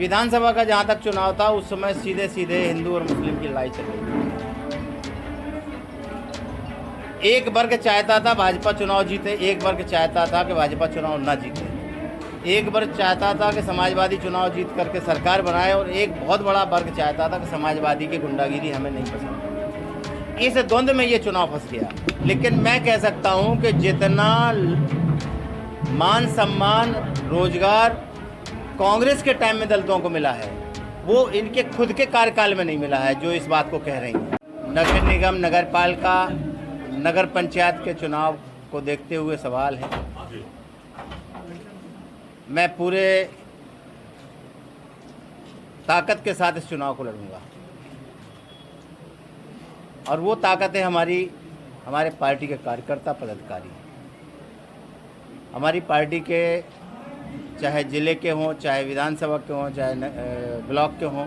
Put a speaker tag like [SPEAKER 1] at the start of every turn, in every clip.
[SPEAKER 1] विधानसभा का जहाँ तक चुनाव था उस समय सीधे सीधे हिंदू और मुस्लिम की लड़ाई चल रही थी। एक वर्ग चाहता था भाजपा चुनाव जीते, एक वर्ग चाहता था कि भाजपा चुनाव न जीते। एक वर्ग चाहता था कि समाजवादी चुनाव जीत करके सरकार बनाए और एक बहुत बड़ा वर्ग चाहता था कि समाजवादी की गुंडागिरी हमें नहीं पसंद। इस द्वंद्व में ये चुनाव फंस गया। लेकिन मैं कह सकता हूँ कि जितना मान सम्मान रोजगार कांग्रेस के टाइम में दलितों को मिला है वो इनके खुद के कार्यकाल में नहीं मिला है, जो इस बात को कह रही हैं। नगर निगम, नगर पालिका, नगर पंचायत के चुनाव को देखते हुए सवाल है। मैं पूरे ताकत के साथ इस चुनाव को लड़ूंगा और वो ताकत है हमारे पार्टी के कार्यकर्ता पदाधिकारी। हमारी पार्टी के चाहे ज़िले के हों, चाहे विधानसभा के हों, चाहे ब्लॉक के हों,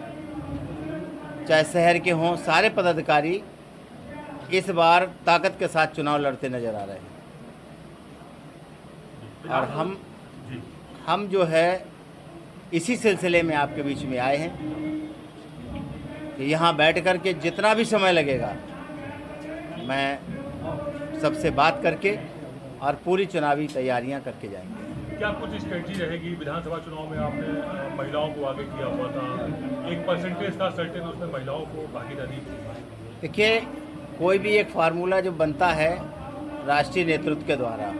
[SPEAKER 1] चाहे शहर के हों, सारे पदाधिकारी इस बार ताकत के साथ चुनाव लड़ते नज़र आ रहे हैं। और हम जो है इसी सिलसिले में आपके बीच में आए हैं कि यहाँ बैठ कर के जितना भी समय लगेगा मैं सबसे बात करके और पूरी चुनावी तैयारियां करके जाएंगे।
[SPEAKER 2] क्या कुछ स्ट्रेटजी रहेगी? विधानसभा चुनाव में आपने महिलाओं को आगे किया हुआ था, एक परसेंटेज था सर्टेन, उसमें महिलाओं को भागीदारी।
[SPEAKER 1] देखिए, कोई भी एक फार्मूला जो बनता है राष्ट्रीय नेतृत्व के द्वारा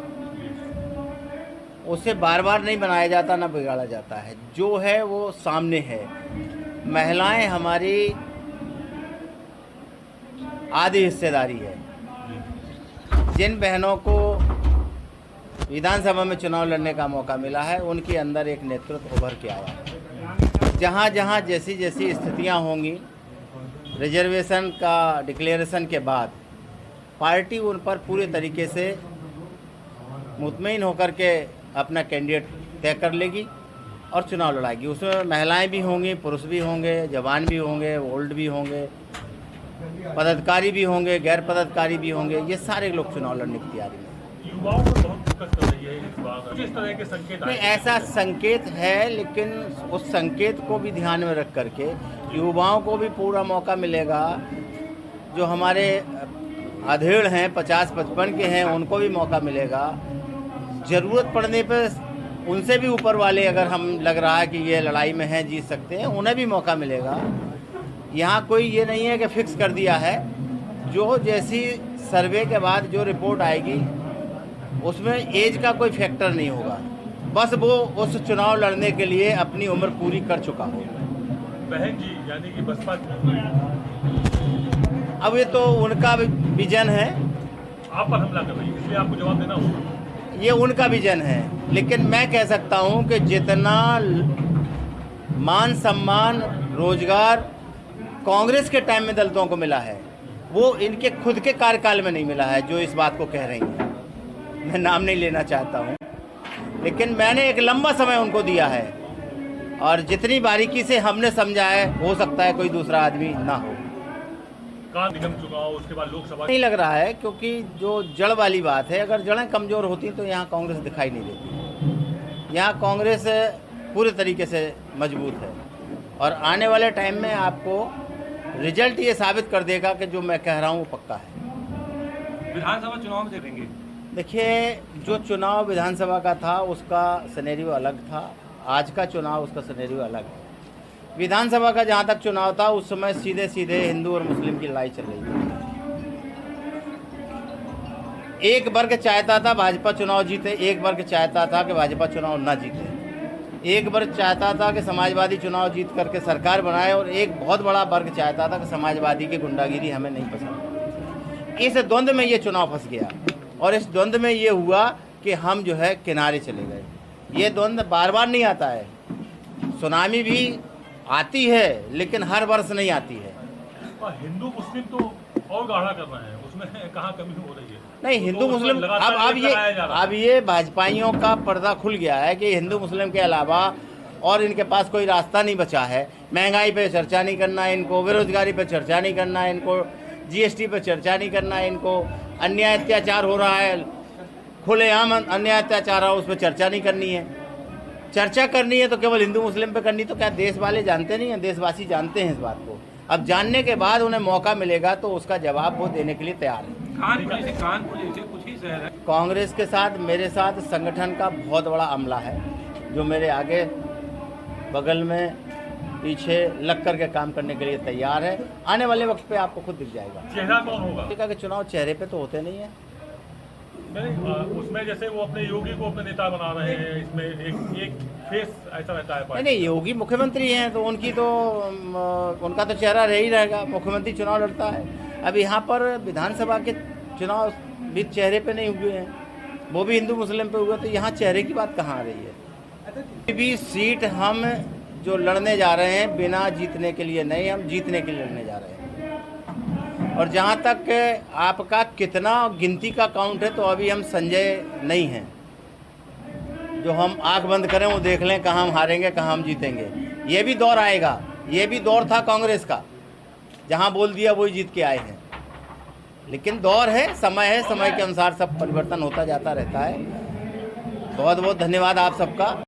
[SPEAKER 1] उसे बार बार नहीं बनाया जाता, ना बिगाड़ा जाता है। जो है वो सामने है। महिलाएं हमारी आधी हिस्सेदारी है। जिन बहनों को विधानसभा में चुनाव लड़ने का मौका मिला है उनके अंदर एक नेतृत्व उभर के आया है। जहाँ जहाँ जैसी जैसी स्थितियाँ होंगी, रिजर्वेशन का डिक्लेरेशन के बाद पार्टी उन पर पूरे तरीके से मुतमईन होकर के अपना कैंडिडेट तय कर लेगी और चुनाव लड़ाएगी। उसमें महिलाएं भी होंगी, पुरुष भी होंगे, जवान भी होंगे, ओल्ड भी होंगे, पदाधिकारी भी होंगे, गैर पदाधिकारी भी होंगे। ये सारे लोग चुनाव लड़ने की तैयारी में।
[SPEAKER 2] युवाओं को बहुत दिक्कत कर रही है इस बार, किस तरह के संकेत
[SPEAKER 1] नहीं, ऐसा संकेत है, लेकिन उस संकेत को भी ध्यान में रख करके युवाओं को भी पूरा मौका मिलेगा। जो हमारे अधेड़ हैं, 50-55 के हैं, उनको भी मौका मिलेगा। ज़रूरत पड़ने पर उनसे भी ऊपर वाले अगर हम लग रहा है कि ये लड़ाई में हैं, जीत सकते हैं, उन्हें भी मौका मिलेगा। यहाँ कोई ये नहीं है कि फिक्स कर दिया है। जो जैसी सर्वे के बाद जो रिपोर्ट आएगी उसमें एज का कोई फैक्टर नहीं होगा। बस वो उस चुनाव लड़ने के लिए अपनी उम्र पूरी कर चुका हो।
[SPEAKER 2] बहन जी यानी कि बसपा,
[SPEAKER 1] अब ये तो उनका विजन है।
[SPEAKER 2] आप पर हमला कर रही है, इसलिए आपको जवाब देना होगा।
[SPEAKER 1] ये उनका विजन है, लेकिन मैं कह सकता हूँ कि जितना मान सम्मान रोजगार कांग्रेस के टाइम में दलितों को मिला है वो इनके खुद के कार्यकाल में नहीं मिला है, जो इस बात को कह रही हैं। मैं नाम नहीं लेना चाहता हूँ, लेकिन मैंने एक लंबा समय उनको दिया है और जितनी बारीकी से हमने समझा है, हो सकता है कोई दूसरा आदमी ना हो।
[SPEAKER 2] निगम चुनाव, उसके बाद लोकसभा,
[SPEAKER 1] नहीं लग रहा है, क्योंकि जो जड़ वाली बात है, अगर जड़ें कमज़ोर होती तो यहाँ कांग्रेस दिखाई नहीं देती। यहाँ कांग्रेस पूरे तरीके से मजबूत है और आने वाले टाइम में आपको रिजल्ट ये साबित कर देगा कि जो मैं कह रहा हूँ वो पक्का है।
[SPEAKER 2] विधानसभा चुनाव में देखेंगे।
[SPEAKER 1] देखिए, जो चुनाव विधानसभा का था उसका सिनेरियो अलग था, आज का चुनाव उसका सिनेरियो अलग है। विधानसभा का जहाँ तक चुनाव था उस समय सीधे सीधे हिंदू और मुस्लिम की लड़ाई चल रही थी। एक वर्ग चाहता था भाजपा चुनाव जीते, एक वर्ग चाहता था कि भाजपा चुनाव न जीते। एक वर्ग चाहता था कि समाजवादी चुनाव जीत करके सरकार बनाए और एक बहुत बड़ा वर्ग चाहता था कि समाजवादी की गुंडागिरी हमें नहीं पसंद। इस द्वंद्व में ये चुनाव फंस गया और इस द्वंद्व में ये हुआ कि हम जो है किनारे चले गए। ये द्वंद्व बार बार नहीं आता है, सुनामी भी आती है लेकिन हर वर्ष नहीं आती है।
[SPEAKER 2] हिंदू मुस्लिम तो और गाढ़ा कर रहे हैं, उसमें कहाँ कमी हो रही है?
[SPEAKER 1] नहीं, हिंदू मुस्लिम अब ये भाजपाइयों का पर्दा खुल गया है कि हिंदू मुस्लिम के अलावा और इनके पास कोई रास्ता नहीं बचा है। महंगाई पे चर्चा नहीं करना है इनको, बेरोजगारी पे चर्चा नहीं करना है इनको, जीएसटी पे चर्चा नहीं करना है इनको, अन्याय अत्याचार हो रहा है, खुलेआम अन्याय अत्याचार हो, उस पर चर्चा नहीं करनी है। चर्चा करनी है तो केवल हिंदू मुस्लिम पे करनी, तो क्या देश वाले जानते नहीं हैं? देशवासी जानते हैं इस बात को। अब जानने के बाद उन्हें मौका मिलेगा तो उसका जवाब वो देने के लिए तैयार है।
[SPEAKER 3] कानपुर जैसे कुछ ही शहर है।
[SPEAKER 1] कांग्रेस के साथ मेरे साथ संगठन का बहुत बड़ा अमला है, जो मेरे आगे बगल में पीछे लग कर के काम करने के लिए तैयार है। आने वाले वक्त पे आपको खुद दिख जाएगा।
[SPEAKER 2] चेहरा कौन होगा?
[SPEAKER 1] पार्टी के चुनाव चेहरे पे तो होते नहीं है।
[SPEAKER 2] नहीं, उसमें जैसे वो अपने योगी को अपने नेता बना रहे हैं, इसमें एक फेस ऐसा रहता है।
[SPEAKER 1] नहीं, योगी मुख्यमंत्री हैं तो उनका तो चेहरा रह ही रहेगा। मुख्यमंत्री चुनाव लड़ता है। अब यहाँ पर विधानसभा के चुनाव भी चेहरे पे नहीं हुए हैं, वो भी हिंदू मुस्लिम पे हुए, तो यहाँ चेहरे की बात कहाँ आ रही है? कोई भी सीट हम जो लड़ने जा रहे हैं बिना जीतने के लिए नहीं, हम जीतने के लिए लड़ने जा रहे हैं। और जहाँ तक आपका कितना गिनती का काउंट है, तो अभी हम संजय नहीं हैं जो हम आंख बंद करें वो देख लें कहाँ हम हारेंगे कहाँ हम जीतेंगे। ये भी दौर आएगा। ये भी दौर था कांग्रेस का, जहाँ बोल दिया वही जीत के आए हैं। लेकिन दौर है, समय के अनुसार सब परिवर्तन होता जाता रहता है। बहुत बहुत धन्यवाद आप सबका।